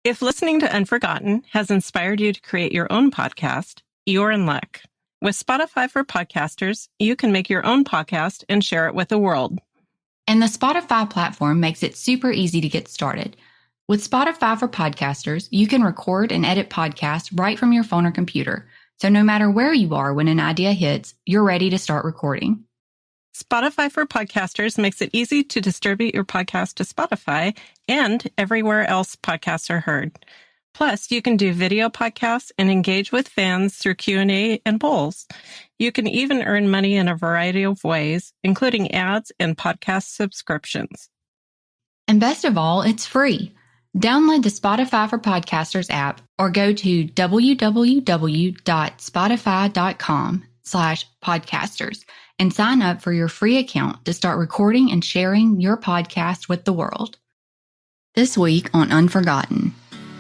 If listening to Unforgotten has inspired you to create your own podcast, you're in luck. With Spotify for Podcasters, you can make your own podcast and share it with the world. And the Spotify platform makes it super easy to get started. With Spotify for Podcasters, you can record and edit podcasts right from your phone or computer. So no matter where you are when an idea hits, you're ready to start recording. Spotify for Podcasters makes it easy to distribute your podcast to Spotify and everywhere else podcasts are heard. Plus, you can do video podcasts and engage with fans through Q&A and polls. You can even earn money in a variety of ways, including ads and podcast subscriptions. And best of all, it's free. Download the Spotify for Podcasters app or go to www.spotify.com/podcasters and sign up for your free account to start recording and sharing your podcast with the world. This week on Unforgotten,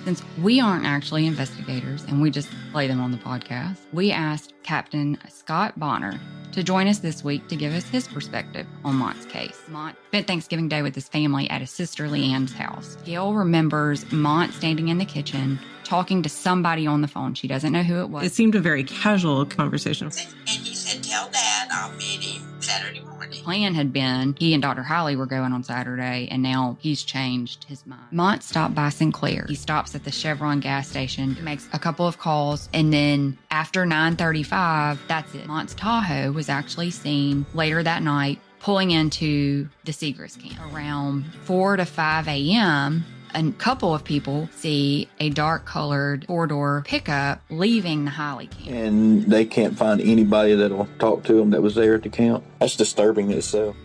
since we aren't actually investigators and we just play them on the podcast, we asked Captain Scott Bonner to join us this week to give us his perspective on Mont's case. Mont spent Thanksgiving Day with his family at his sister Leanne's house. Gail remembers Mont standing in the kitchen talking to somebody on the phone. She doesn't know who it was. It seemed a very casual conversation. And he said, tell Dad I'll meet him Saturday morning. The plan had been he and Dr. Highley were going on Saturday, and now he's changed his mind. Mont stopped by Sinclair. He stops at the Chevron gas station, makes a couple of calls, and then after 9:35, that's it. Mont's Tahoe was actually seen later that night pulling into the Seagrass camp. Around 4 to 5 a.m., a couple of people see a dark-colored four-door pickup leaving the Highley camp. And they can't find anybody that'll talk to them that was there at the camp. That's disturbing in itself.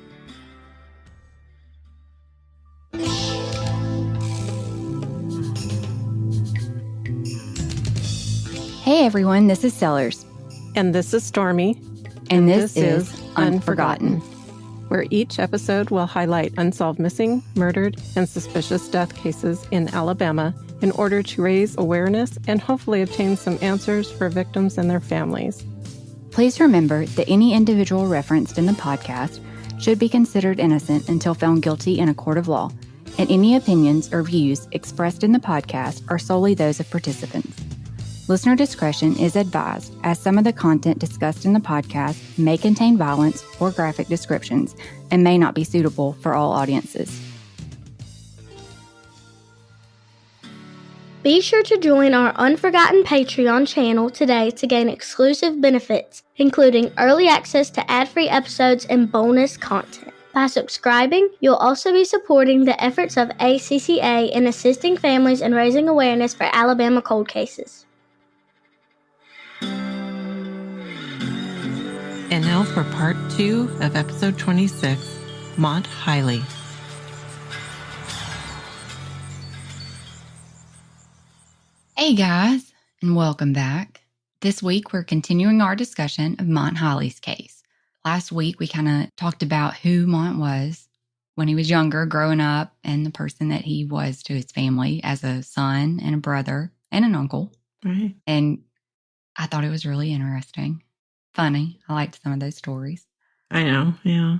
Hey everyone, this is Sellers. And this is Stormy. And this is Unforgotten, where each episode will highlight unsolved missing, murdered, and suspicious death cases in Alabama in order to raise awareness and hopefully obtain some answers for victims and their families. Please remember that any individual referenced in the podcast should be considered innocent until found guilty in a court of law, and any opinions or views expressed in the podcast are solely those of participants. Listener discretion is advised, as some of the content discussed in the podcast may contain violence or graphic descriptions and may not be suitable for all audiences. Be sure to join our Unforgotten Patreon channel today to gain exclusive benefits, including early access to ad-free episodes and bonus content. By subscribing, you'll also be supporting the efforts of ACCA in assisting families and raising awareness for Alabama cold cases. And now for part 2 of episode 26, Mont Highley. Hey guys, and welcome back. This week we're continuing our discussion of Mont Highley's case. Last week we kind of talked about who Mont was when he was younger, growing up, and the person that he was to his family as a son and a brother and an uncle. Right. And I thought it was really interesting. Funny. I liked some of those stories. I know, yeah.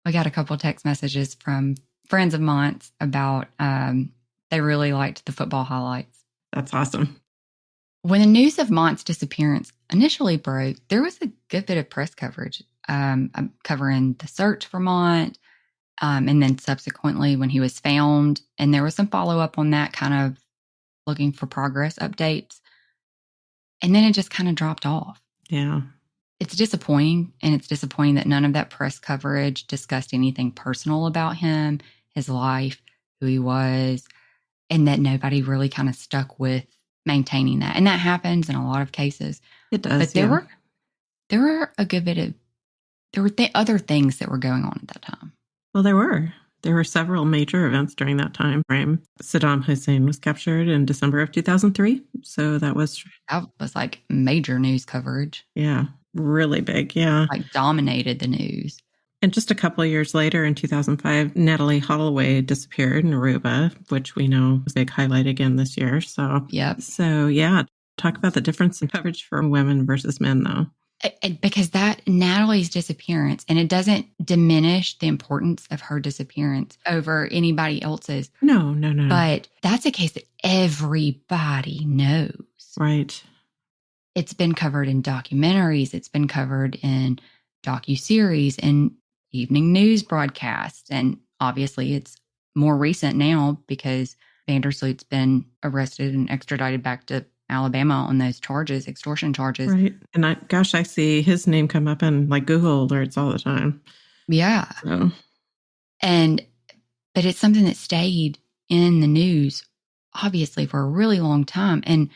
We got a couple text messages from friends of Mont's about they really liked the football highlights. That's awesome. When the news of Mont's disappearance initially broke, there was a good bit of press coverage covering the search for Mont, and then subsequently when he was found. And there was some follow-up on that, kind of looking for progress updates. And then it just kind of dropped off. Yeah. It's disappointing, and it's disappointing that none of that press coverage discussed anything personal about him, his life, who he was, and that nobody really kind of stuck with maintaining that. And that happens in a lot of cases. It does, but there were a good bit of, there were other things that were going on at that time. Well, there were. There were several major events during that time frame. Saddam Hussein was captured in December of 2003. So that was like major news coverage. Yeah, really big. Yeah. Like dominated the news. And just a couple of years later, in 2005, Natalie Holloway disappeared in Aruba, which we know was a big highlight again this year. So, yep. So, yeah, talk about the difference in coverage for women versus men, though. Because that Natalie's disappearance, and it doesn't diminish the importance of her disappearance over anybody else's. No. But that's a case that everybody knows. Right. It's been covered in documentaries. It's been covered in docuseries and evening news broadcasts. And obviously it's more recent now because Vandersloot's been arrested and extradited back to Alabama on those charges, extortion charges. Right. And I see his name come up in like Google alerts all the time. Yeah. So. But it's something that stayed in the news, obviously, for a really long time. And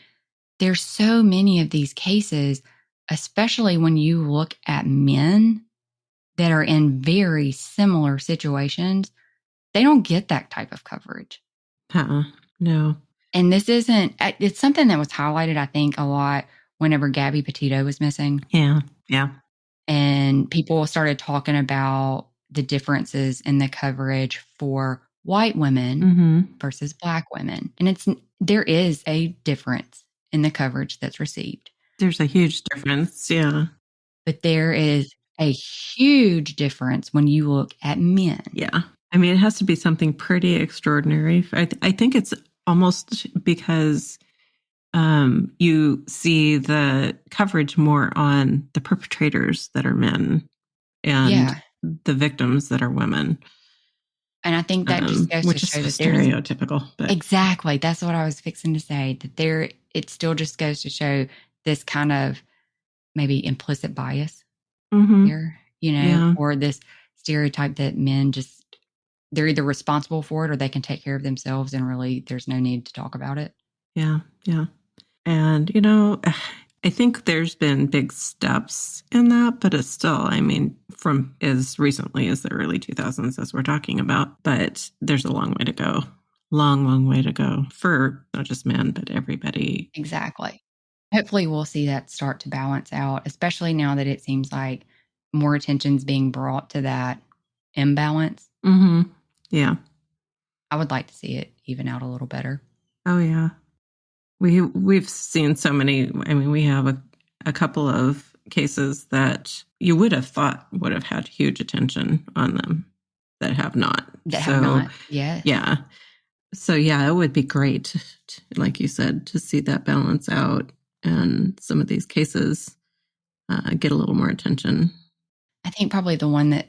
there's so many of these cases, especially when you look at men that are in very similar situations, they don't get that type of coverage. No. And this isn't, it's something that was highlighted, I think, a lot whenever Gabby Petito was missing. Yeah. And people started talking about the differences in the coverage for white women versus Black women. And there is a difference in the coverage that's received. There's a huge difference. Yeah. But there is a huge difference when you look at men. Yeah. I mean, it has to be something pretty extraordinary. I think it's almost because you see the coverage more on the perpetrators that are men and the victims that are women. And I think that just goes to show that stereotypical. But. Exactly. That's what I was fixing to say, that it still just goes to show this kind of maybe implicit bias here, or this stereotype that men they're either responsible for it or they can take care of themselves and really there's no need to talk about it. Yeah. And, I think there's been big steps in that, but it's still, I mean, from as recently as the early 2000s as we're talking about, but there's a long way to go. Long way to go for not just men, but everybody. Exactly. Hopefully we'll see that start to balance out, especially now that it seems like more attention's being brought to that imbalance. Yeah. I would like to see it even out a little better. Oh, yeah. We've seen so many. I mean, we have a couple of cases that you would have thought would have had huge attention on them that have not. Yeah. Yeah. So, yeah, it would be great, like you said, to see that balance out and some of these cases get a little more attention. I think probably the one that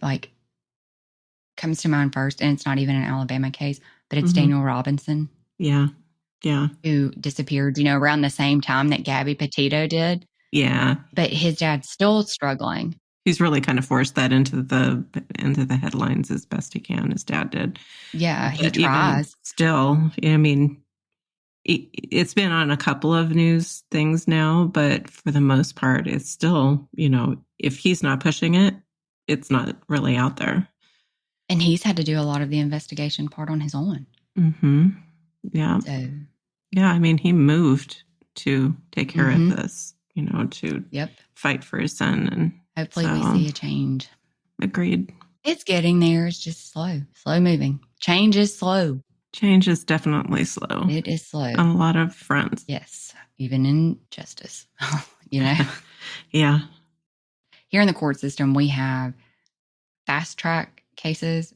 comes to mind first, and it's not even an Alabama case, but it's Daniel Robinson. Yeah. Who disappeared, around the same time that Gabby Petito did. Yeah. But his dad's still struggling. He's really kind of forced that into the headlines as best he can. His dad did. Yeah, he tries. Still, I mean, it's been on a couple of news things now, but for the most part, it's still, if he's not pushing it, it's not really out there. And he's had to do a lot of the investigation part on his own. Yeah. So. Yeah, I mean, he moved to take care of this, to fight for his son. And hopefully we see a change. Agreed. It's getting there. It's just slow moving. Change is slow. Change is definitely slow. It is slow. On a lot of fronts. Yes. Even in justice, Yeah. Here in the court system, we have fast track cases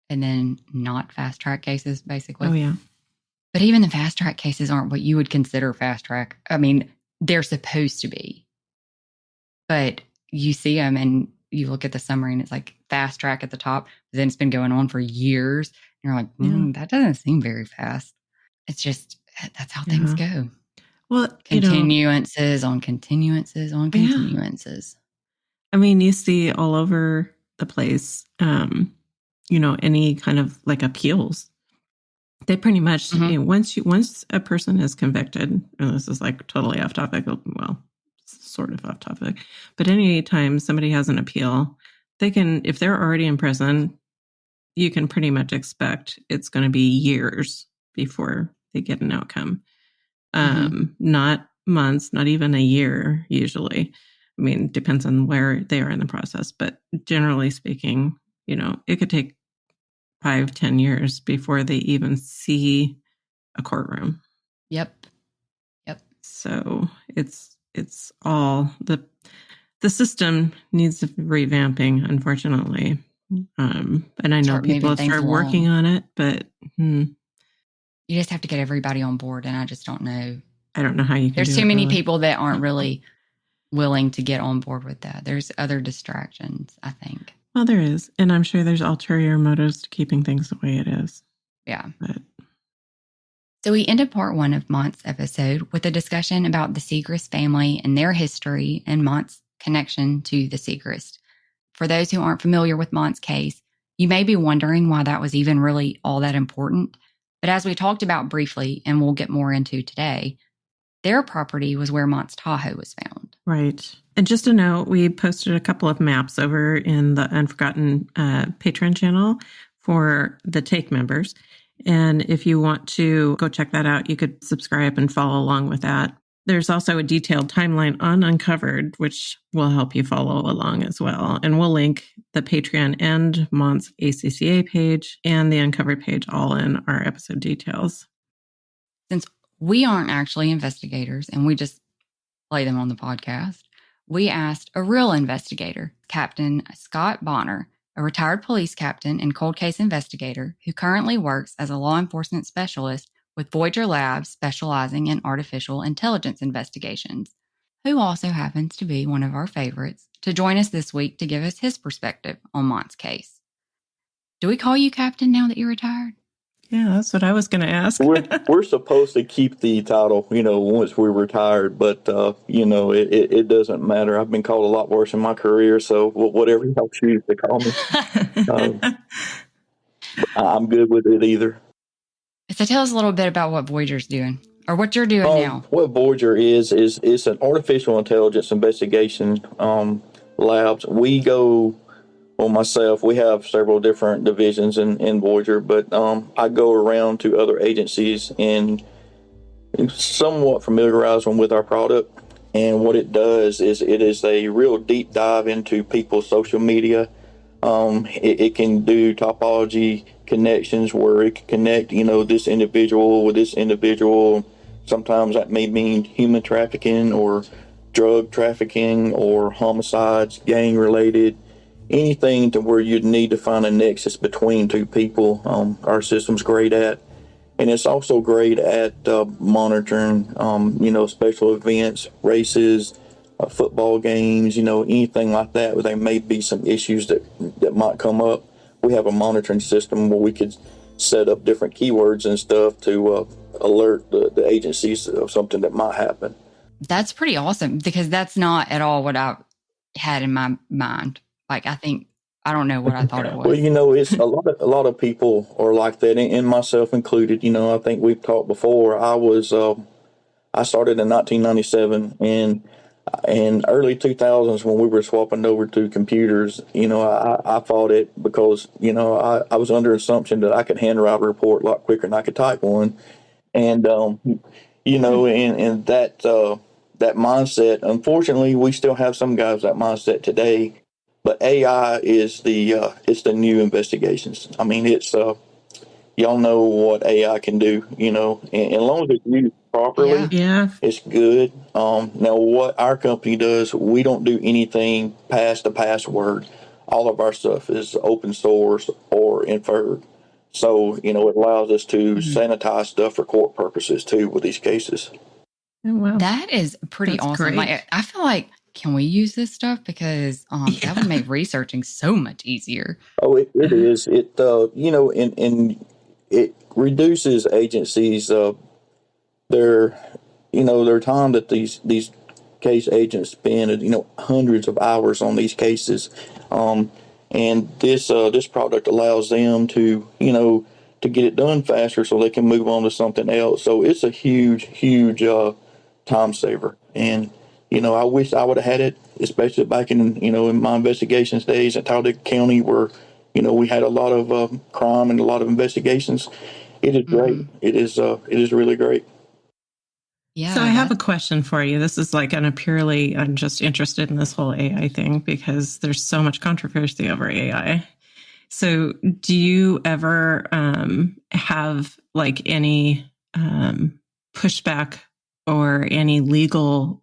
and then not fast track cases, basically. Oh, yeah. But even the fast track cases aren't what you would consider fast track. I mean, they're supposed to be. But you see them and you look at the summary and it's like fast track at the top. But then it's been going on for years. And you're like, that doesn't seem very fast. It's just, that's how things go. Well, continuances on continuances on continuances. I mean, you see all over the place, any kind of appeals. They pretty much, once a person is convicted, and this is totally off topic, well, sort of off topic, but anytime somebody has an appeal, they can, if they're already in prison, you can pretty much expect it's going to be years before they get an outcome. Not months, not even a year, usually. I mean, depends on where they are in the process, but generally speaking, it could take 5-10 years before they even see a courtroom. Yep. So it's all the system needs revamping, unfortunately. And I know people have started working on it, but you just have to get everybody on board. And I just don't know. I don't know how you can. There's too many people that aren't really willing to get on board with that. There's other distractions, I think. Well, there is. And I'm sure there's ulterior motives to keeping things the way it is. Yeah. But. So we ended part 1 of Mont's episode with a discussion about the Segrist family and their history and Mont's connection to the Segrist. For those who aren't familiar with Mont's case, you may be wondering why that was even really all that important. But as we talked about briefly, and we'll get more into today, their property was where Mont's Tahoe was found. Right. And just a note, we posted a couple of maps over in the Unforgotten Patreon channel for the Take members. And if you want to go check that out, you could subscribe and follow along with that. There's also a detailed timeline on Uncovered, which will help you follow along as well. And we'll link the Patreon and Mont's ACCA page and the Uncovered page all in our episode details. Since we aren't actually investigators and we just play them on the podcast, we asked a real investigator, Captain Scott Bonner, a retired police captain and cold case investigator who currently works as a law enforcement specialist with Voyager Labs specializing in artificial intelligence investigations, who also happens to be one of our favorites, to join us this week to give us his perspective on Mont's case. Do we call you Captain now that you're retired? Yeah, that's what I was going to ask. we're supposed to keep the title, once we're retired, but, it doesn't matter. I've been called a lot worse in my career, so whatever y'all choose to call me, I'm good with it either. So tell us a little bit about what Voyager's doing, or what you're doing now. What Voyager is an artificial intelligence investigation labs. We go... Well, myself, we have several different divisions in Voyager, but I go around to other agencies and somewhat familiarize them with our product. And what it does is it is a real deep dive into people's social media. It can do topology connections where it can connect, this individual with this individual. Sometimes that may mean human trafficking or drug trafficking or homicides, gang-related. Anything to where you'd need to find a nexus between two people, our system's great at. And it's also great at monitoring, special events, races, football games, anything like that where there may be some issues that might come up. We have a monitoring system where we could set up different keywords and stuff to alert the agencies of something that might happen. That's pretty awesome, because that's not at all what I had in my mind. Like, I don't know what I thought it was. Well, it's a lot of people are like that, and myself included. I think we've talked before. I started in 1997, and in early 2000s when we were swapping over to computers, I fought it because, I was under assumption that I could handwrite a report a lot quicker than I could type one. And, and that mindset, unfortunately, we still have some guys that mindset today. But AI is it's the new investigations. I mean, it's y'all know what AI can do, and as long as it's used properly, it's good. Now, what our company does, we don't do anything past the password. All of our stuff is open source or inferred. So, it allows us to sanitize stuff for court purposes too with these cases. Oh, wow. That is pretty awesome. Great. Like, I feel like, can we use this stuff? Because that would make researching so much easier. Oh, it is. It, and it reduces agencies, their time that these case agents spend, hundreds of hours on these cases. And this product allows them to get it done faster so they can move on to something else. So it's a huge time saver. And I wish I would have had it, especially back in my investigations days at Talladega County, where we had a lot of crime and a lot of investigations. It is great. It is really great. Yeah. So I have a question for you. This is I'm just interested in this whole AI thing because there's so much controversy over AI. So do you ever have any pushback or any legal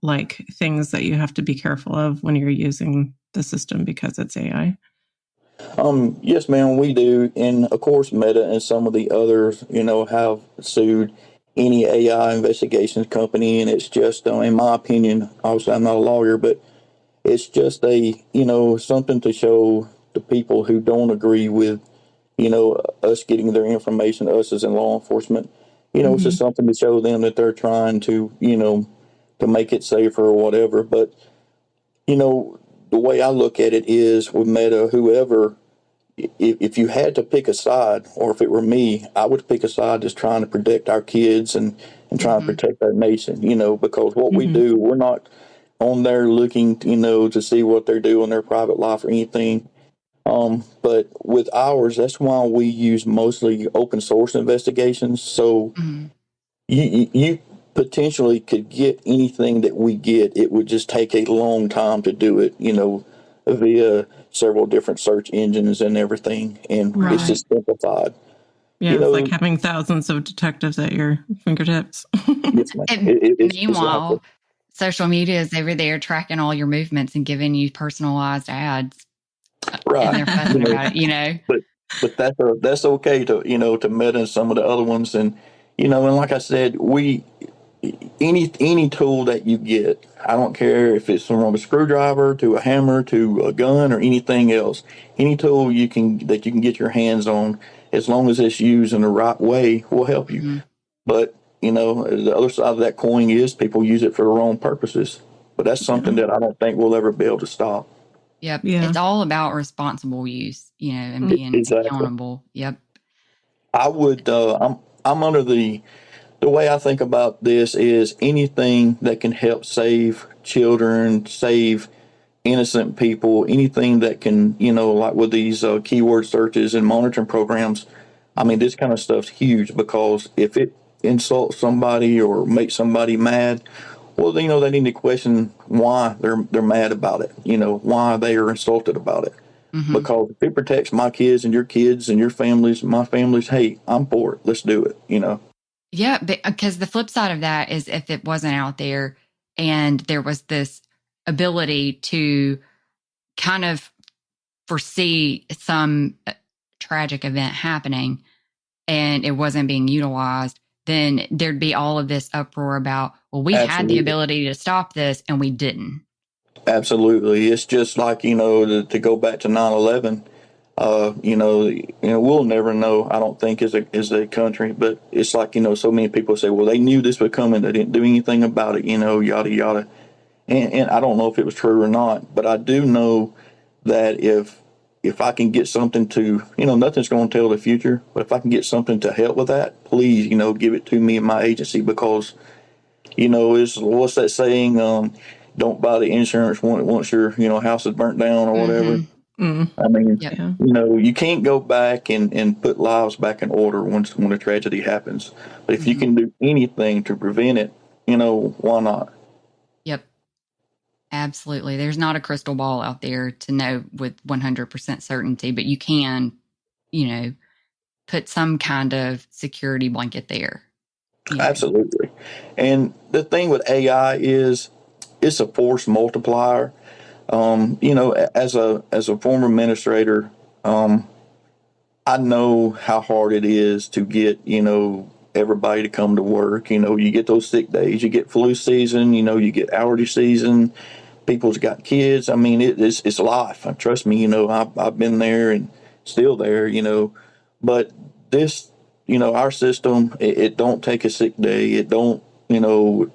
things that you have to be careful of when you're using the system because it's AI? Yes, ma'am, we do. And of course, Meta and some of the others, have sued any AI investigations company. And it's just, in my opinion, obviously I'm not a lawyer, but it's just something to show the people who don't agree with, us getting their information, us as in law enforcement. It's just something to show them that they're trying to, to make it safer or whatever. But, the way I look at it is with Meta, whoever, if you had to pick a side, or if it were me, I would pick a side just trying to protect our kids and try and protect our nation, because what we do, we're not on there looking, to see what they're doing in their private life or anything. But with ours, that's why we use mostly open source investigations. So you potentially could get anything that we get. It would just take a long time to do it, via several different search engines and everything. And it's just simplified. Yeah, it's like having thousands of detectives at your fingertips. Yes, Meanwhile, social media is over there tracking all your movements and giving you personalized ads. Right. And they're fussing about it, But that's okay to, to Meta and some of the other ones. And, and like I said, any tool that you get, I don't care if it's from a screwdriver to a hammer to a gun or anything else, any tool that you can get your hands on, as long as it's used in the right way, will help you. But, the other side of that coin is people use it for the wrong purposes. But that's something that I don't think we'll ever be able to stop. Yep. Yeah. It's all about responsible use, and being accountable. Yep. I would, I'm under the way I think about this is anything that can help save children, save innocent people, anything that can, like with these keyword searches and monitoring programs. I mean, this kind of stuff's huge, because if it insults somebody or makes somebody mad, well, they need to question why they're mad about it, why they are insulted about it. Because if it protects my kids and your families, my families, hey, I'm for it. Let's do it, Yeah, because the flip side of that is if it wasn't out there and there was this ability to kind of foresee some tragic event happening and it wasn't being utilized, then there'd be all of this uproar about, well, we had the ability to stop this and we didn't. Absolutely. It's just like, to go back to 9/11, we'll never know, I don't think, as a country, but it's like, so many people say, well, they knew this would come and they didn't do anything about it, yada, yada. And I don't know if it was true or not, but I do know that if I can get something to, nothing's going to tell the future, but if I can get something to help with that, please, give it to me and my agency, because, what's that saying? Don't buy the insurance once your, house is burnt down or whatever. I mean, you can't go back and put lives back in order when a tragedy happens. But if you can do anything to prevent it, why not? Yep. Absolutely. There's not a crystal ball out there to know with 100% certainty, but you can, put some kind of security blanket there. Absolutely. And the thing with AI is it's a force multiplier. As a former administrator, I know how hard it is to get, everybody to come to work. You get those sick days, you get flu season, you get allergy season, people's got kids. I mean, it's life. Trust me, I've been there and still there, but this, our system, it don't take a sick day. It don't,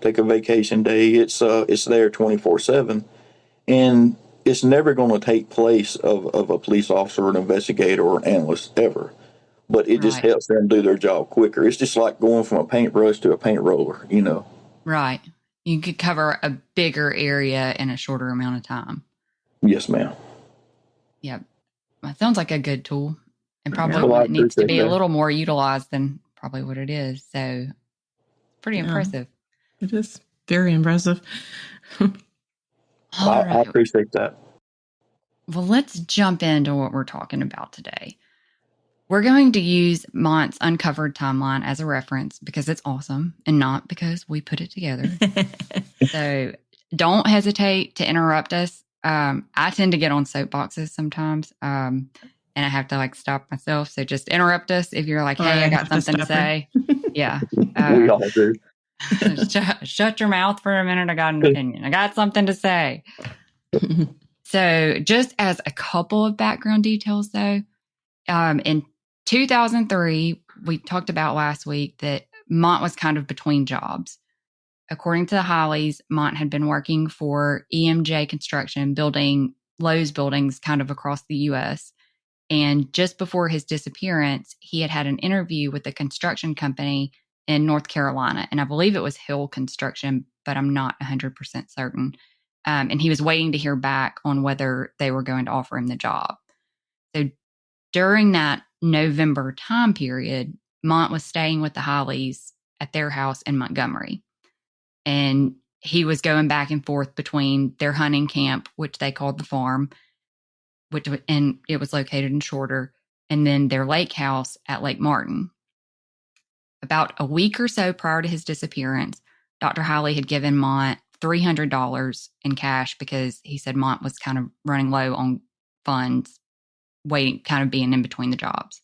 take a vacation day. It's there 24/7. And it's never going to take place of a police officer, an investigator, or an analyst ever. But it just helps them do their job quicker. It's just like going from a paintbrush to a paint roller, Right. You could cover a bigger area in a shorter amount of time. Yes, ma'am. Yep. That sounds like a good tool, and probably what needs to be a little more utilized than probably what it is. So pretty impressive. It is very impressive. I appreciate that. Well, let's jump into what we're talking about today. We're going to use Mont's uncovered timeline as a reference because it's awesome and not because we put it together. So don't hesitate to interrupt us. I tend to get on soapboxes sometimes, and I have to stop myself. So just interrupt us if you're like, hey, I got something to say. Yeah. We all do. Shut your mouth for a minute. I got an opinion. I got something to say. So just as a couple of background details, though, in 2003, we talked about last week that Mont was kind of between jobs. According to the Highleys, Mont had been working for EMJ Construction, building Lowe's buildings kind of across the U.S. And just before his disappearance, he had an interview with a construction company in North Carolina. And I believe it was Hill Construction, but I'm not 100% certain. And he was waiting to hear back on whether they were going to offer him the job. So during that November time period, Mont was staying with the Highleys at their house in Montgomery. And he was going back and forth between their hunting camp, which they called the farm, and it was located in Shorter, and then their lake house at Lake Martin. About a week or so prior to his disappearance, Dr. Highley had given Mont $300 in cash because he said Mont was kind of running low on funds, kind of being in between the jobs.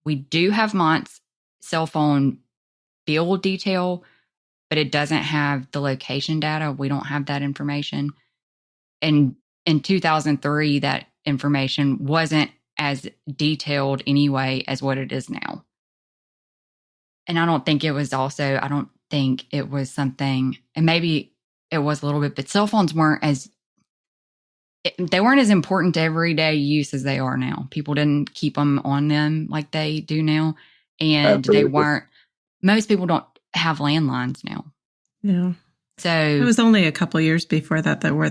We do have Mont's cell phone bill detail, but it doesn't have the location data. We don't have that information. And in 2003, that information wasn't as detailed anyway as what it is now. And I don't think it was something, and maybe it was a little bit, but cell phones weren't as important to everyday use as they are now. People didn't keep them on them like they do now. And most people don't have landlines now. Yeah. So it was only a couple of years before that where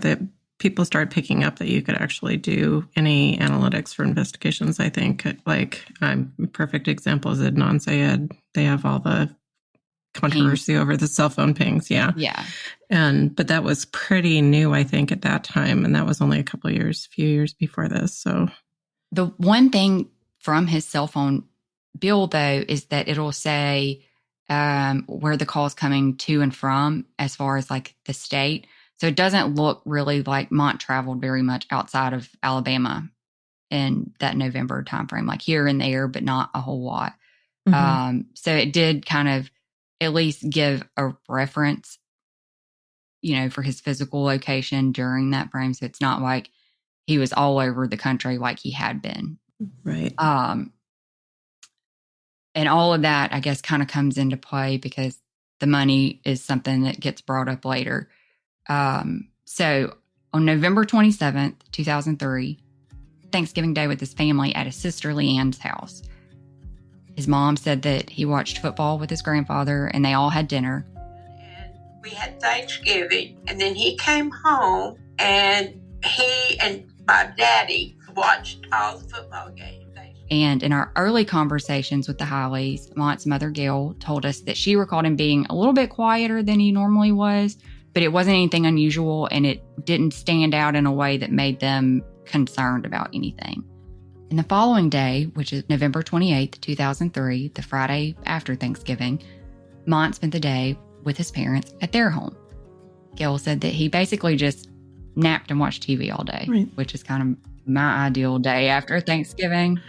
people started picking up that you could actually do any analytics for investigations. I think perfect example is Adnan Syed. They have all the controversy over the cell phone pings. Yeah. Yeah. But that was pretty new, I think, at that time. And that was only a few years before this. So the one thing from his cell phone bill, though, is that it'll say where the call's coming to and from as far as the state. So it doesn't look really like Mont traveled very much outside of Alabama in that November timeframe, here and there, but not a whole lot. Mm-hmm. So it did kind of at least give a reference, for his physical location during that frame. So it's not like he was all over the country like he had been. Right. And all of that, I guess, kind of comes into play because the money is something that gets brought up later. So on November 27th, 2003, Thanksgiving Day with his family at his sister Leanne's house, his mom said that he watched football with his grandfather and they all had dinner. And we had Thanksgiving, and then he came home and he and my daddy watched all the football games. And in our early conversations with the Highleys, Mont's mother, Gail, told us that she recalled him being a little bit quieter than he normally was, but it wasn't anything unusual and it didn't stand out in a way that made them concerned about anything. And the following day, which is November 28th, 2003, the Friday after Thanksgiving, Mont spent the day with his parents at their home. Gail said that he basically just napped and watched TV all day, right, which is kind of my ideal day after Thanksgiving.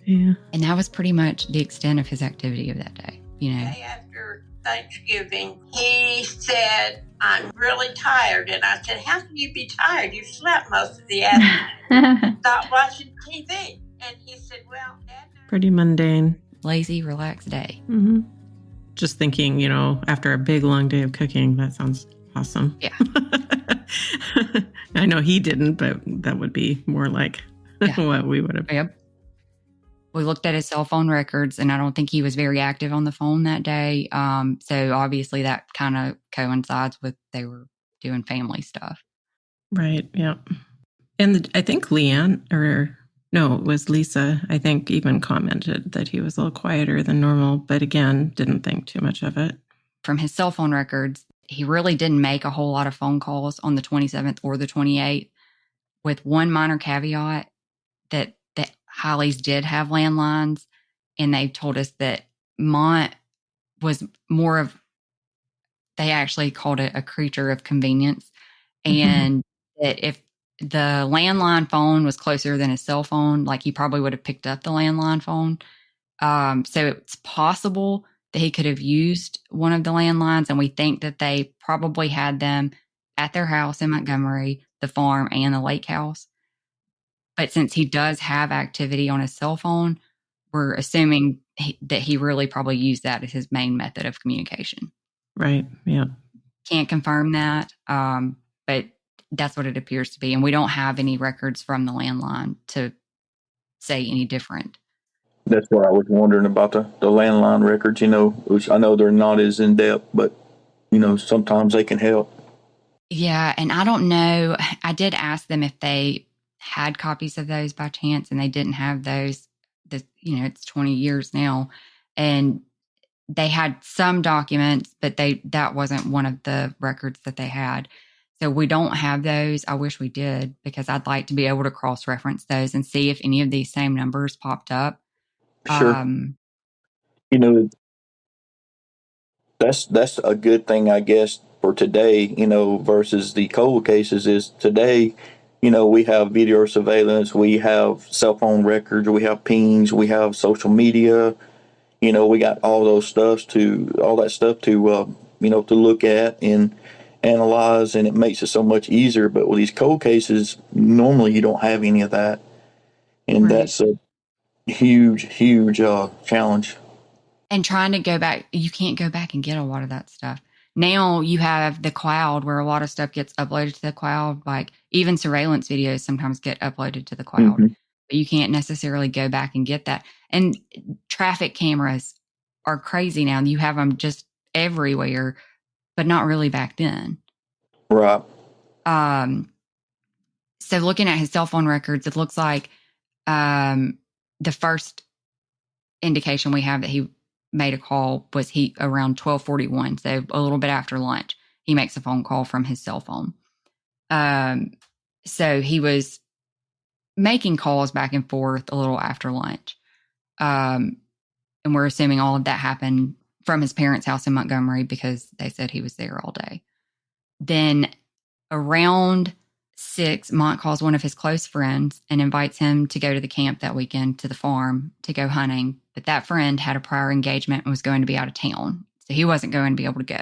Yeah. And that was pretty much the extent of his activity of that day. Day after Thanksgiving, he said, I'm really tired. And I said, how can you be tired? You slept most of the afternoon. Stop watching TV. And he said, well, Dad. Pretty mundane. Lazy, relaxed day. Mm-hmm. Just thinking, after a big, long day of cooking, that sounds awesome. Yeah. I know he didn't, but that would be more like what we would have. Yep. We looked at his cell phone records, and I don't think he was very active on the phone that day. So obviously that kind of coincides with they were doing family stuff. Right. Yeah. And I think Leanne, it was Lisa, I think even commented that he was a little quieter than normal, but again, didn't think too much of it. From his cell phone records, he really didn't make a whole lot of phone calls on the 27th or the 28th, with one minor caveat that the Highley's did have landlines, and they told us that Mont was more of, they actually called it a creature of convenience. And that if the landline phone was closer than his cell phone, like he probably would have picked up the landline phone. So it's possible that he could have used one of the landlines, and we think that they probably had them at their house in Montgomery, the farm, and the lake house. But since he does have activity on his cell phone, we're assuming that he really probably used that as his main method of communication. Right. Yeah. Can't confirm that, but that's what it appears to be. And we don't have any records from the landline to say any different. That's why I was wondering about the landline records, which I know they're not as in depth, but, sometimes they can help. Yeah. And I don't know. I did ask them if they had copies of those by chance, and they didn't have those. It's 20 years now. And they had some documents, but that wasn't one of the records that they had. So we don't have those. I wish we did, because I'd like to be able to cross-reference those and see if any of these same numbers popped up. Sure. That's a good thing, I guess, for today, versus the cold cases is today, we have video surveillance, we have cell phone records, we have pings, we have social media, we got all that stuff to look at and analyze, and it makes it so much easier. But with these cold cases, normally you don't have any of that. And right. That's a huge challenge. And trying to go back, you can't go back and get a lot of that stuff. Now you have the cloud, where a lot of stuff gets uploaded to the cloud. Like even surveillance videos sometimes get uploaded to the cloud. Mm-hmm. But you can't necessarily go back and get that. And traffic cameras are crazy now. You have them just everywhere, but not really back then. Right. So looking at his cell phone records, it looks like the first indication we have that he made a call was around 12:41, so a little bit after lunch. He makes a phone call from his cell phone. So he was making calls back and forth a little after lunch. And we're assuming all of that happened from his parents' house in Montgomery, because they said he was there all day. Then around 6, Mont calls one of his close friends and invites him to go to the camp that weekend, to the farm, to go hunting. But that friend had a prior engagement and was going to be out of town, so he wasn't going to be able to go.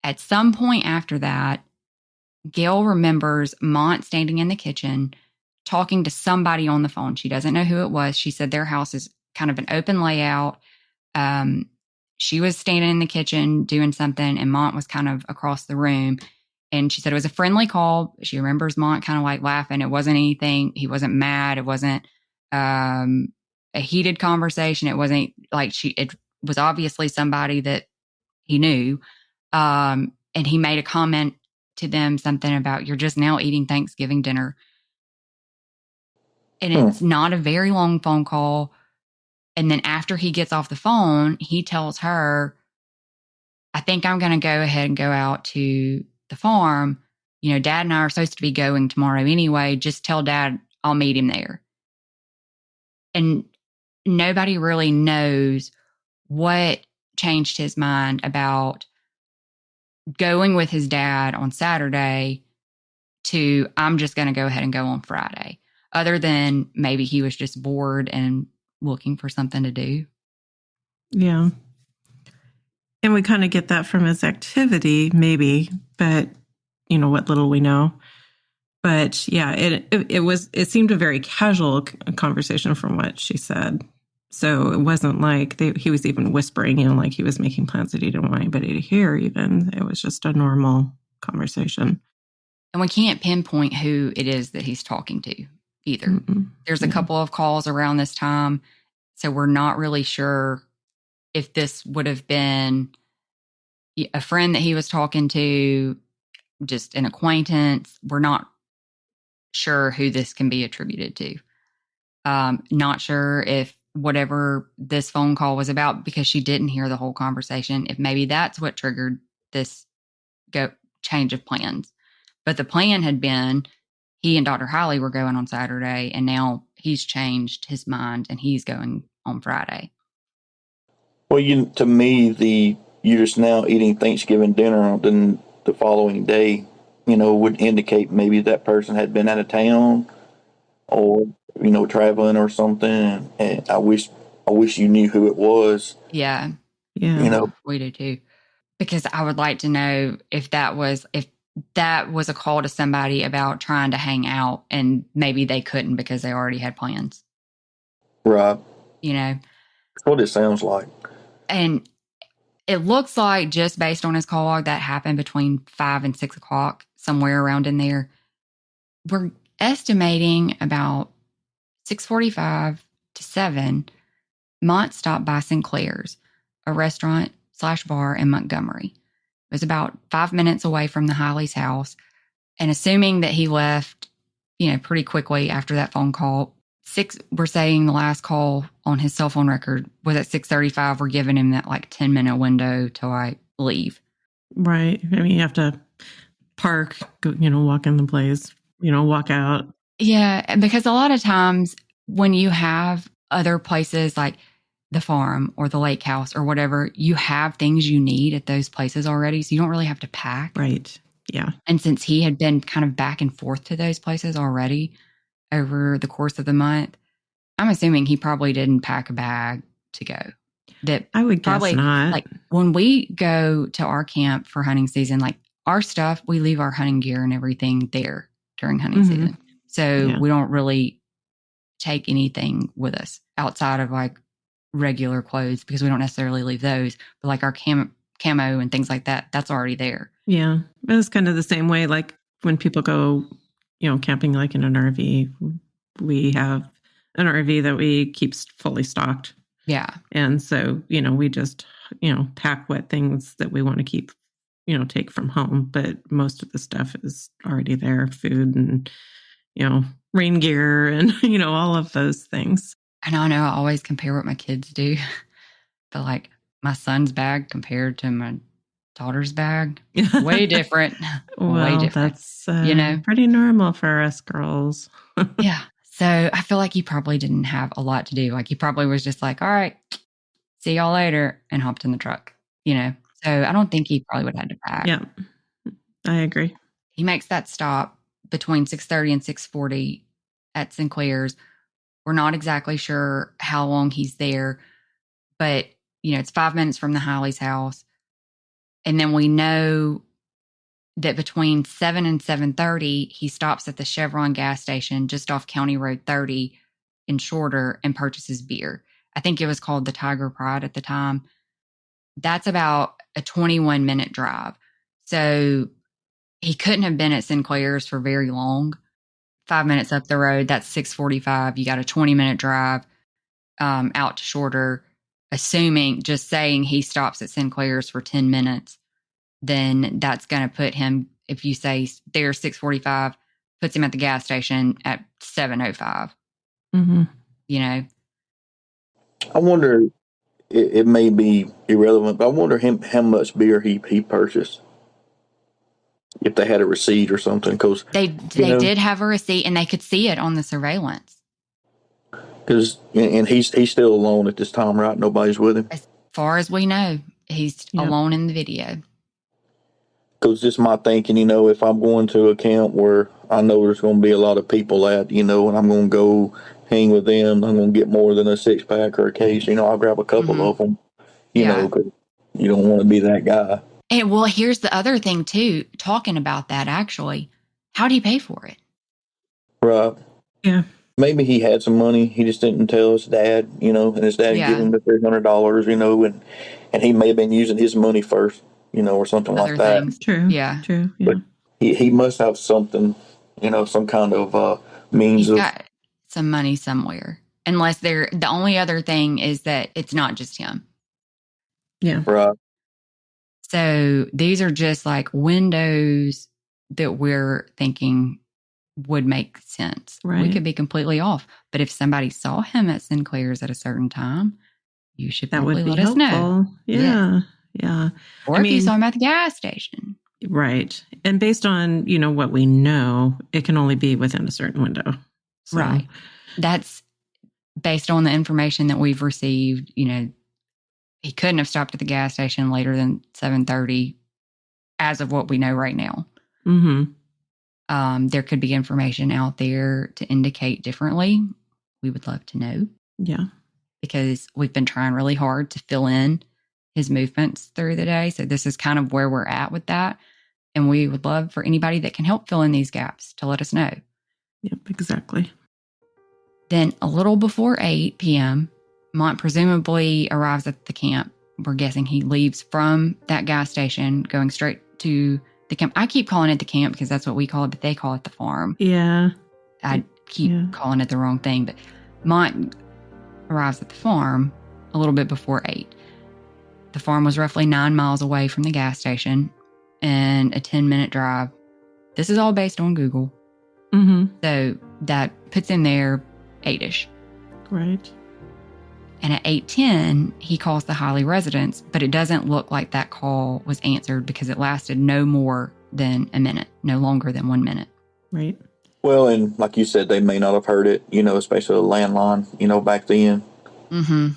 At some point after that, Gail remembers Mont standing in the kitchen talking to somebody on the phone. She doesn't know who it was. She said their house is kind of an open layout. She was standing in the kitchen doing something, and Mont was kind of across the room. And she said it was a friendly call. She remembers Mont kind of like laughing. It wasn't anything. He wasn't mad. It wasn't a heated conversation. It wasn't like it was obviously somebody that he knew. And he made a comment to them, something about, "You're just now eating Thanksgiving dinner." And it's not a very long phone call. And then after he gets off the phone, he tells her, "I think I'm going to go ahead and go out to the farm. Dad and I are supposed to be going tomorrow anyway. Just tell Dad I'll meet him there." And nobody really knows what changed his mind about going with his dad on Saturday to, "I'm just going to go ahead and go on Friday," other than maybe he was just bored and looking for something to do. Yeah. And we kind of get that from his activity, maybe, but what little we know. But yeah, it seemed a very casual conversation from what she said. So it wasn't like he was even whispering, like he was making plans that he didn't want anybody to hear even. It was just a normal conversation. And we can't pinpoint who it is that he's talking to either. Mm-hmm. There's a couple of calls around this time, so we're not really sure if this would have been a friend that he was talking to, just an acquaintance. We're not sure who this can be attributed to. Not sure if whatever this phone call was about, because she didn't hear the whole conversation, if maybe that's what triggered this change of plans. But the plan had been, he and Dr. Highley were going on Saturday, and now he's changed his mind and he's going on Friday. Well, to me, you're just now eating Thanksgiving dinner, then the following day, would indicate maybe that person had been out of town or, traveling or something. And I wish you knew who it was. Yeah. Yeah. We do too. Because I would like to know if that was a call to somebody about trying to hang out and maybe they couldn't because they already had plans. Right. That's what it sounds like. And it looks like, just based on his call log, that happened between 5 and 6 o'clock, somewhere around in there. We're estimating about 6:45 to 7, Mont stopped by Sinclair's, a restaurant/bar in Montgomery. It was about 5 minutes away from the Highley's house. And assuming that he left, pretty quickly after that phone call, we're saying the last call on his cell phone record was at 6:35. We're giving him that 10-minute window to leave. Right. I mean, you have to park, go, walk in the place, walk out. Yeah. Because a lot of times when you have other places like the farm or the lake house or whatever, you have things you need at those places already. So you don't really have to pack. Right. Yeah. And since he had been kind of back and forth to those places already over the course of the month, I'm assuming he probably didn't pack a bag to go. That I would probably, guess not. When we go to our camp for hunting season, our stuff, we leave our hunting gear and everything there during hunting season. So we don't really take anything with us outside of regular clothes, because we don't necessarily leave those. But our camo and things like that, that's already there. Yeah. It's kind of the same way, when people go, camping in an RV, we have an RV that we keep fully stocked. Yeah. And so, we just, pack what things that we want to keep, take from home. But most of the stuff is already there, food and, rain gear and, all of those things. And I know I always compare what my kids do, but my son's bag compared to my daughter's bag, way different. Well, way different. That's, pretty normal for us girls. Yeah. So I feel like he probably didn't have a lot to do. He probably was just all right, see y'all later, and hopped in the truck, So I don't think he probably would have had to pack. Yeah, I agree. He makes that stop between 6:30 and 6:40 at Sinclair's. We're not exactly sure how long he's there, but, it's 5 minutes from the Highley's house. And then we know that between 7 and 7:30, he stops at the Chevron gas station just off County Road 30 in Shorter and purchases beer. I think it was called the Tiger Pride at the time. That's about a 21-minute drive. So he couldn't have been at Sinclair's for very long. 5 minutes up the road, that's 6:45. You got a 20-minute drive out to Shorter. Just saying he stops at Sinclair's for 10 minutes, then that's going to put him, if you say there's 6:45, puts him at the gas station at 7:05. Mm-hmm. I wonder, it may be irrelevant, but I wonder how much beer he purchased. If they had a receipt or something, because they did have a receipt and they could see it on the surveillance. And he's still alone at this time, right? Nobody's with him. As far as we know, he's alone in the video. Because this is my thinking, if I'm going to a camp where I know there's going to be a lot of people at, and I'm going to go hang with them, I'm going to get more than a 6-pack or a case. I'll grab a couple of them. Because you don't want to be that guy. And well, here's the other thing too, talking about that actually. How'd he pay for it? Right. Yeah. Maybe he had some money. He just didn't tell his dad, and his dad gave him the $300, and he may have been using his money first, or something other like that. Things. True. Yeah. True. Yeah. But he must have something, some kind of means He's of. got some money somewhere. Unless the only other thing is that it's not just him. Yeah. Right. So these are just windows that we're thinking would make sense. Right. We could be completely off. But if somebody saw him at Sinclair's at a certain time, you should probably let us know. Yeah. Yeah. Or if you saw him at the gas station. Right. And based on, what we know, it can only be within a certain window. So. Right. That's based on the information that we've received. He couldn't have stopped at the gas station later than 7:30 as of what we know right now. Mm-hmm. There could be information out there to indicate differently. We would love to know. Yeah. Because we've been trying really hard to fill in his movements through the day. So this is kind of where we're at with that. And we would love for anybody that can help fill in these gaps to let us know. Yep, exactly. Then a little before 8 p.m., Mont presumably arrives at the camp. We're guessing he leaves from that gas station, going straight to the camp. I keep calling it the camp because that's what we call it, but they call it the farm. Yeah. I keep calling it the wrong thing. But Mont arrives at the farm a little bit before 8. The farm was roughly 9 miles away from the gas station and a 10-minute drive. This is all based on Google. Mm-hmm. So that puts him there 8-ish. Right. And at 8:10, he calls the Highley residence, but it doesn't look like that call was answered because it lasted no more than a minute, no longer than 1 minute. Right. Well, and like you said, they may not have heard it, especially a landline, back then. Mm-hmm.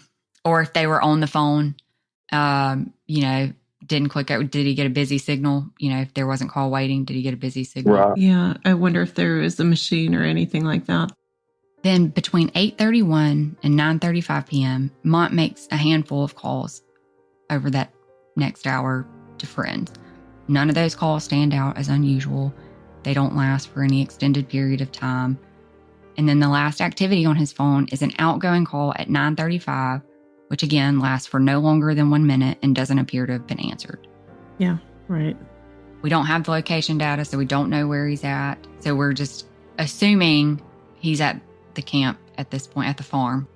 Or if they were on the phone, didn't click out. Did he get a busy signal? If there wasn't call waiting, did he get a busy signal? Right. Yeah. I wonder if there is a machine or anything like that. Then between 8:31 and 9:35 p.m., Mont makes a handful of calls over that next hour to friends. None of those calls stand out as unusual. They don't last for any extended period of time. And then the last activity on his phone is an outgoing call at 9:35, which again lasts for no longer than 1 minute and doesn't appear to have been answered. Yeah, right. We don't have the location data, so we don't know where he's at. So we're just assuming he's at the camp at this point, at the farm.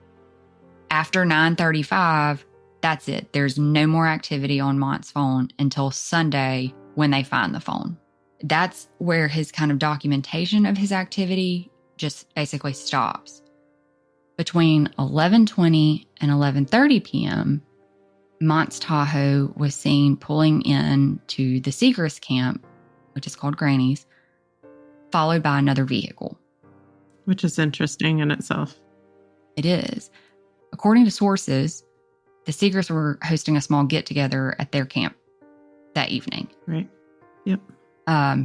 After 9:35, that's it. There's no more activity on Mont's phone until Sunday when they find the phone. That's where his kind of documentation of his activity just basically stops. Between 11:20 and 11:30 p.m., Mont's Tahoe was seen pulling in to the Seagrass camp, which is called Granny's, followed by another vehicle. Which is interesting in itself. It is. According to sources, the Seagrass were hosting a small get-together at their camp that evening. Right. Yep.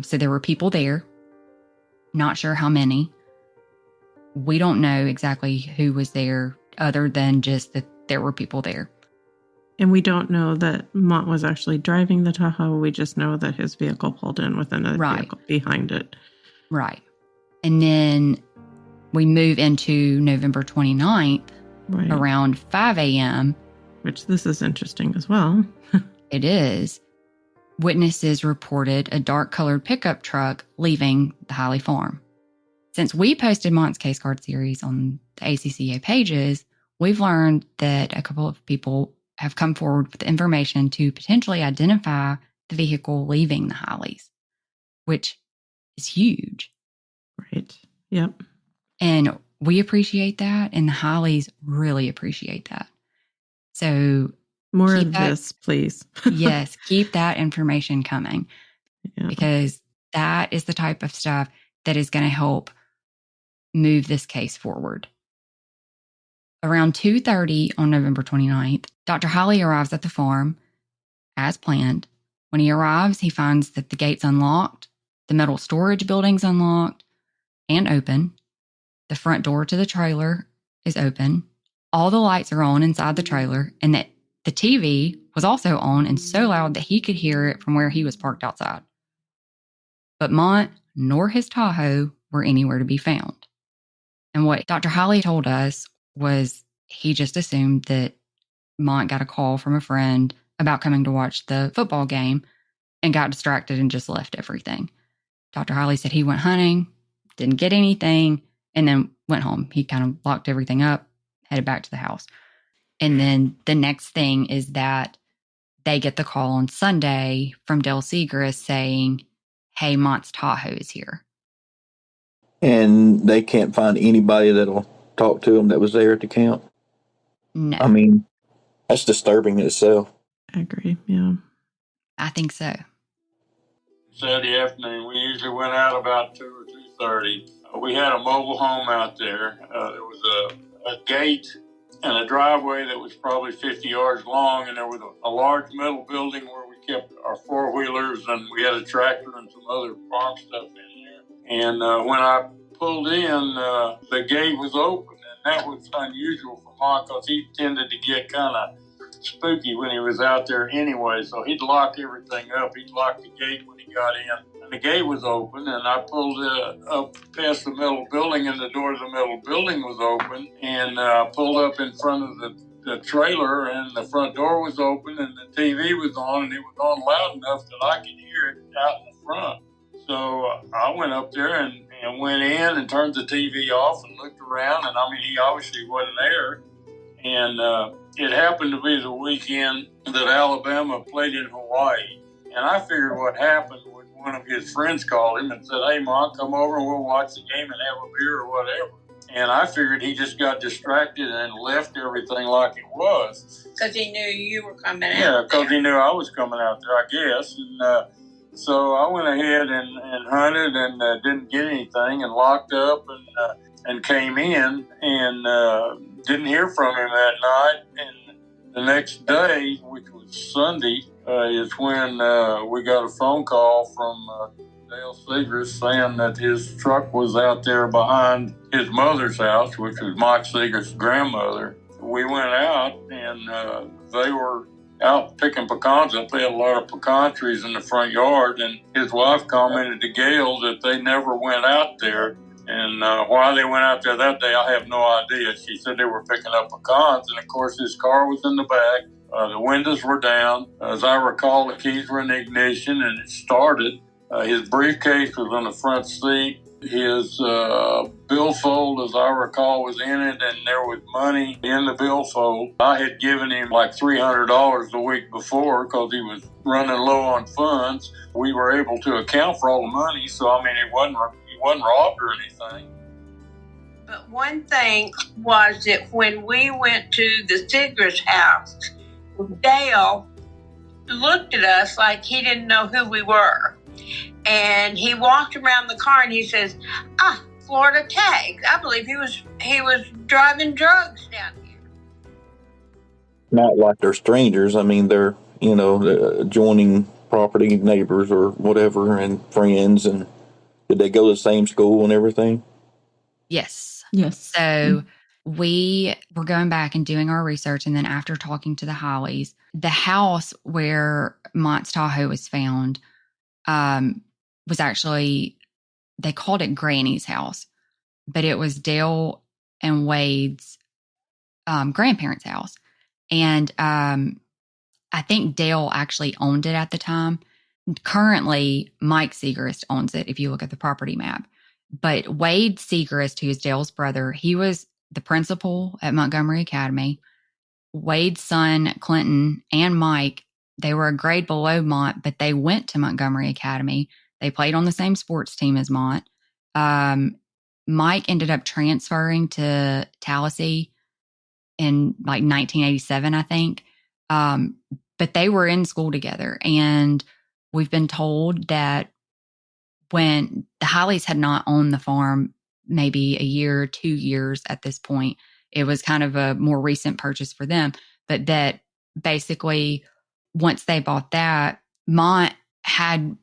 So there were people there. Not sure how many. We don't know exactly who was there other than just that there were people there. And we don't know that Mont was actually driving the Tahoe. We just know that his vehicle pulled in with another vehicle behind it. Right. And then we move into November 29th around 5 a.m. Which this is interesting as well. It is. Witnesses reported a dark-colored pickup truck leaving the Highley farm. Since we posted Mont's case card series on the ACCA pages, we've learned that a couple of people have come forward with information to potentially identify the vehicle leaving the Highleys, which is huge. Right. Yep. And we appreciate that, and the Highleys really appreciate that. So more of this, please. Yes, keep that information coming, because that is the type of stuff that is going to help move this case forward. Around 2:30 on November 29th, Dr. Highley arrives at the farm as planned. When he arrives, he finds that the gate's unlocked, the metal storage building's unlocked and open. The front door to the trailer is open. All the lights are on inside the trailer, and that the TV was also on and so loud that he could hear it from where he was parked outside. But Mont nor his Tahoe were anywhere to be found. And what Dr. Highley told us was he just assumed that Mont got a call from a friend about coming to watch the football game and got distracted and just left everything. Dr. Highley said he went hunting, didn't get anything, and then went home. He kind of locked everything up, headed back to the house. And then the next thing is that they get the call on Sunday from Del Seagrass saying, hey, Mont's Tahoe is here. And they can't find anybody that'll talk to them that was there at the camp? No. I mean, that's disturbing in itself. I agree, yeah. I think so. Saturday afternoon. We usually went out about 2 or 2:30. We had a mobile home out there. There was a gate and a driveway that was probably 50 yards long, and there was a large metal building where we kept our four-wheelers, and we had a tractor and some other farm stuff in there. And when I pulled in, the gate was open, and that was unusual for Mont because he tended to get kind of spooky when he was out there anyway, so he'd lock everything up. He'd lock the gate when he got in. And the gate was open, and I pulled up past the metal building, and the door to the metal building was open, and pulled up in front of the trailer, and the front door was open, and the TV was on, and it was on loud enough that I could hear it out in the front. So I went up there and went in and turned the TV off and looked around, and I mean, he obviously wasn't there. And it happened to be the weekend that Alabama played in Hawaii. And I figured what happened was one of his friends called him and said, "Hey, Mom, come over and we'll watch the game and have a beer or whatever." And I figured he just got distracted and left everything like it was. Because he knew you were coming out. Yeah, because he knew I was coming out there, I guess. And so I went ahead and hunted and didn't get anything and locked up and came in and didn't hear from him that night. And the next day, which was Sunday, is when we got a phone call from Dale Segrist saying that his truck was out there behind his mother's house, which was Mike Segrist's grandmother. We went out, and they were out picking pecans up. They had a lot of pecan trees in the front yard, and his wife commented to Gail that they never went out there. And why they went out there that day, I have no idea. She said they were picking up pecans, and of course his car was in the back. The windows were down. As I recall, the keys were in the ignition, and it started. His briefcase was on the front seat. His billfold, as I recall, was in it, and there was money in the billfold. I had given him like $300 the week before because he was running low on funds. We were able to account for all the money, so I mean, he wasn't robbed or anything. But one thing was that when we went to the Segrist house, Dale looked at us like he didn't know who we were. And he walked around the car and he says, Florida tags. I believe he was driving drugs down here. Not like they're strangers. I mean, they're, adjoining property neighbors or whatever and friends. And did they go to the same school and everything? Yes. Yes. So we were going back and doing our research. And then after talking to the Highleys, the house where Mont's Tahoe was found was actually, they called it Granny's house, but it was Dale and Wade's grandparents' house. And I think Dale actually owned it at the time. Currently, Mike Segrist owns it if you look at the property map. But Wade Segrist, who is Dale's brother, he was the principal at Montgomery Academy. Wade's son, Clinton, and Mike, they were a grade below Mont, but they went to Montgomery Academy. They played on the same sports team as Mont. Mike ended up transferring to Tallahassee in like 1987, I think. But they were in school together. And we've been told that when the Higleys had not owned the farm, maybe a year or 2 years at this point, it was kind of a more recent purchase for them. But that basically, once they bought that, Mont had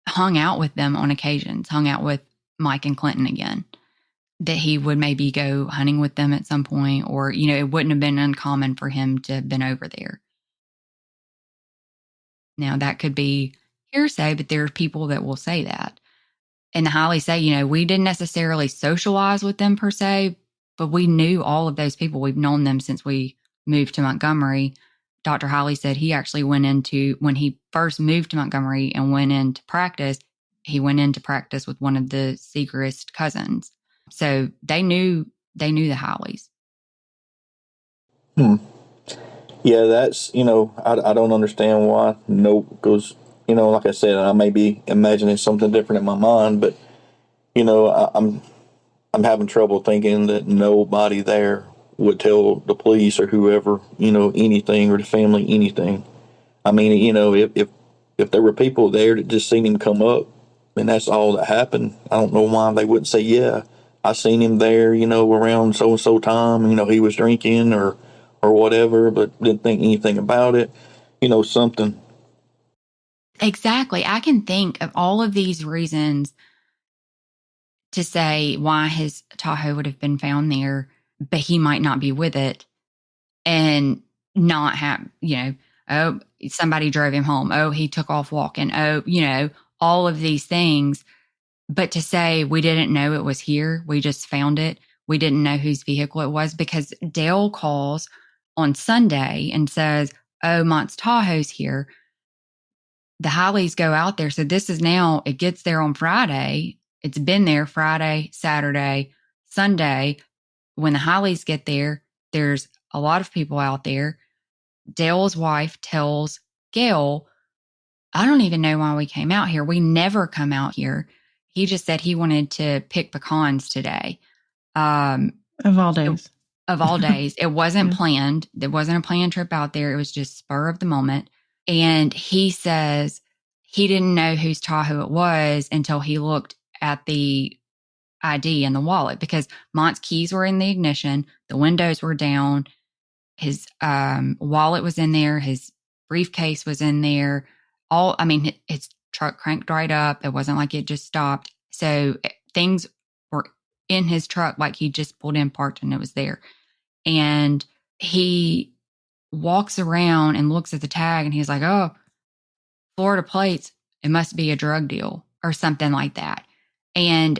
hung out with them on occasions, hung out with Mike and Clinton again, that he would maybe go hunting with them at some point, or, it wouldn't have been uncommon for him to have been over there. Now, that could be hearsay, but there are people that will say that. And the Higleys say, we didn't necessarily socialize with them per se, but we knew all of those people. We've known them since we moved to Montgomery. Dr. Highley said he actually went into, when he first moved to Montgomery and went into practice, he went into practice with one of the Segrist cousins. So they knew the Higleys. Yeah, that's, I don't understand why. No, because, like I said, I may be imagining something different in my mind, but, I'm having trouble thinking that nobody there would tell the police or whoever, anything, or the family anything. I mean, if if there were people there that just seen him come up and that's all that happened, I don't know why they wouldn't say, yeah, I seen him there, around so-and-so time, he was drinking or whatever, but didn't think anything about it, something. Exactly. I can think of all of these reasons to say why his Tahoe would have been found there, but he might not be with it and not have, oh, somebody drove him home. Oh, he took off walking. Oh, all of these things. But to say we didn't know it was here, we just found it. We didn't know whose vehicle it was, because Dale calls on Sunday and says, oh, Mont's Tahoe's here. The Highleys go out there. So this is now, it gets there on Friday. It's been there Friday, Saturday, Sunday. When the Highleys get there, there's a lot of people out there. Dale's wife tells Gail, I don't even know why we came out here. We never come out here. He just said he wanted to pick pecans today. Of all days. Of all days. It wasn't planned. There wasn't a planned trip out there. It was just spur of the moment. And he says he didn't know whose Tahoe it was until he looked at the ID and the wallet, because Mont's keys were in the ignition. The windows were down. His wallet was in there. His briefcase was in there. His truck cranked right up. It wasn't like it just stopped. So things were in his truck, like he just pulled in, parked, and it was there. And he walks around and looks at the tag and he's like, oh, Florida plates, it must be a drug deal or something like that. And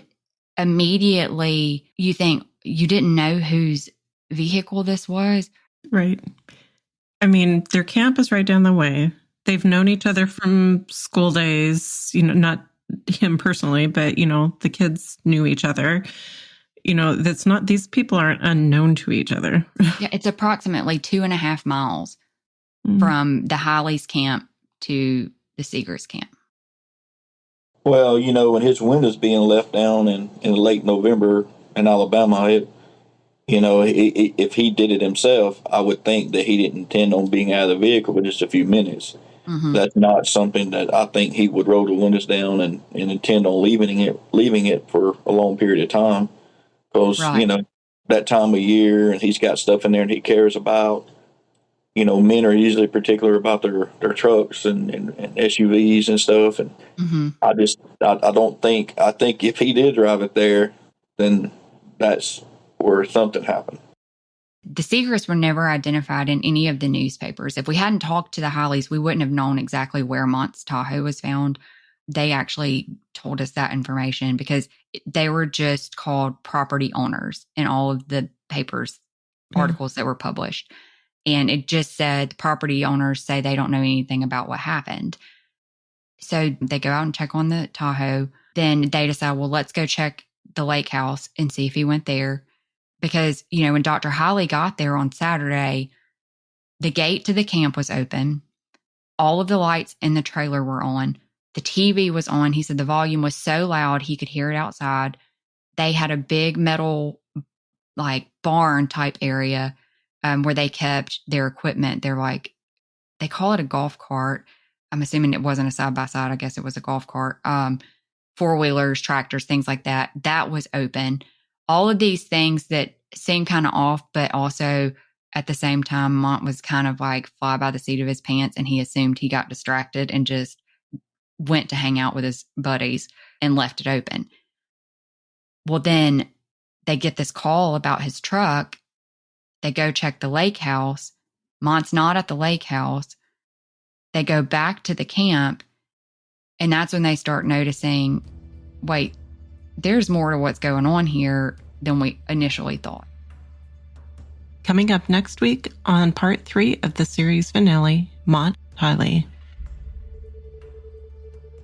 immediately you think, you didn't know whose vehicle this was? Right. Their camp is right down the way. They've known each other from school days, not him personally, but, the kids knew each other. These people aren't unknown to each other. Yeah, it's approximately 2.5 miles from the Highley's camp to the Seegers camp. Well, when his windows being left down in late November in Alabama, if he did it himself, I would think that he didn't intend on being out of the vehicle for just a few minutes. Mm-hmm. That's not something that I think he would roll the windows down and intend on leaving it for a long period of time. Because, right. That time of year, and he's got stuff in there and he cares about. Men are usually particular about their trucks and SUVs and stuff. And I think if he did drive it there, then that's where something happened. The Seegers were never identified in any of the newspapers. If we hadn't talked to the Higleys, we wouldn't have known exactly where Mont's Tahoe was found. They actually told us that information because they were just called property owners in all of the papers, articles that were published. And it just said the property owners say they don't know anything about what happened. So they go out and check on the Tahoe. Then they decide, well, let's go check the lake house and see if he went there. Because, when Dr. Highley got there on Saturday, the gate to the camp was open. All of the lights in the trailer were on. The TV was on. He said the volume was so loud he could hear it outside. They had a big metal, barn type area where they kept their equipment. They call it a golf cart. I'm assuming it wasn't a side-by-side. I guess it was a golf cart. Four-wheelers, tractors, things like that. That was open. All of these things that seem kind of off, but also at the same time, Mont was kind of fly by the seat of his pants, and he assumed he got distracted and just went to hang out with his buddies and left it open. Well, then they get this call about his truck. They go check the lake house. Mont's not at the lake house. They go back to the camp, and that's when they start noticing, wait, there's more to what's going on here than we initially thought. Coming up next week on part 3 of the series finale, Mont Highley.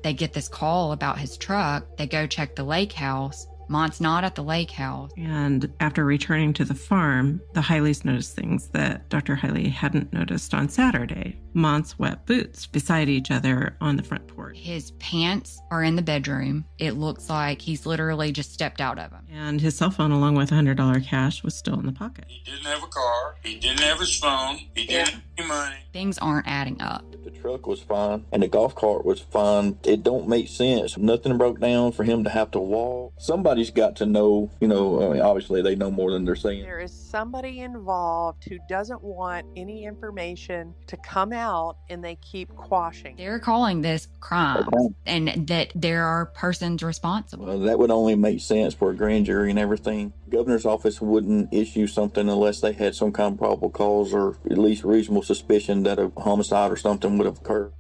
They get this call about his truck. They go check the lake house. Mont's not at the lake house. And after returning to the farm, the Highleys noticed things that Dr. Highley hadn't noticed on Saturday. Mont's wet boots beside each other on the front porch. His pants are in the bedroom. It looks like he's literally just stepped out of them. And his cell phone, along with $100 cash, was still in the pocket. He didn't have a car. He didn't have his phone. He didn't have any money. Things aren't adding up. The truck was fine and the golf cart was fine. It don't make sense. Nothing broke down for him to have to walk. Somebody's got to know, obviously they know more than they're saying. There is somebody involved who doesn't want any information to come out, and they keep quashing. They're calling this crime, and that there are persons responsible. Well, that would only make sense for a grand jury and everything. The governor's office wouldn't issue something unless they had some kind of probable cause or at least reasonable suspicion that a homicide or something would have occurred.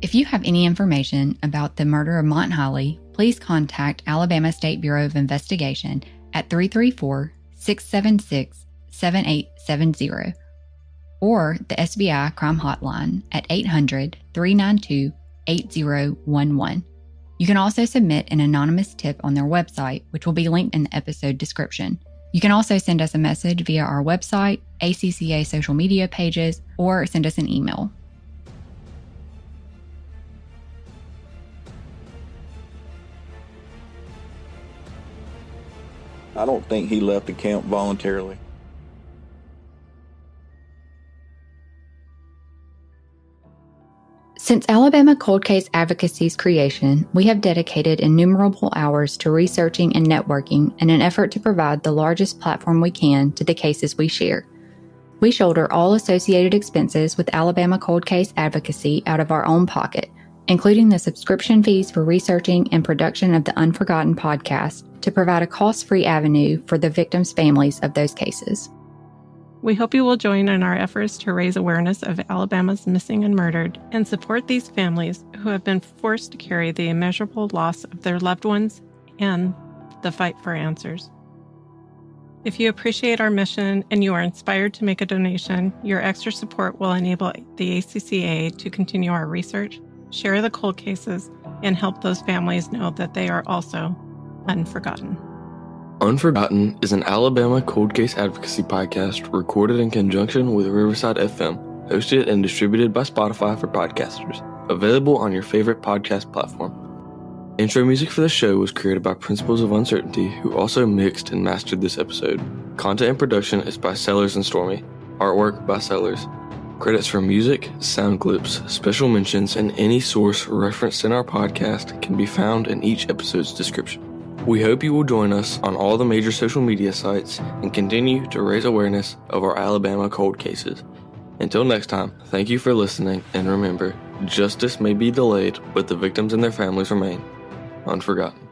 If you have any information about the murder of Mont Highley, please contact Alabama State Bureau of Investigation at 334-676-7870 or the SBI Crime Hotline at 800-392-8011. You can also submit an anonymous tip on their website, which will be linked in the episode description. You can also send us a message via our website, ACCA social media pages, or send us an email. I don't think he left the camp voluntarily. Since Alabama Cold Case Advocacy's creation, we have dedicated innumerable hours to researching and networking in an effort to provide the largest platform we can to the cases we share. We shoulder all associated expenses with Alabama Cold Case Advocacy out of our own pocket, including the subscription fees for researching and production of the Unforgotten podcast to provide a cost-free avenue for the victims' families of those cases. We hope you will join in our efforts to raise awareness of Alabama's missing and murdered and support these families who have been forced to carry the immeasurable loss of their loved ones and the fight for answers. If you appreciate our mission and you are inspired to make a donation, your extra support will enable the ACCA to continue our research, share the cold cases, and help those families know that they are also unforgotten. Unforgotten is an Alabama cold case advocacy podcast recorded in conjunction with Riverside FM, hosted and distributed by Spotify for podcasters, available on your favorite podcast platform. Intro music for the show was created by Principles of Uncertainty, who also mixed and mastered this episode. Content and production is by Sellers and Stormy. Artwork by Sellers. Credits for music, sound clips, special mentions, and any source referenced in our podcast can be found in each episode's description. We hope you will join us on all the major social media sites and continue to raise awareness of our Alabama cold cases. Until next time, thank you for listening, and remember, justice may be delayed, but the victims and their families remain unforgotten.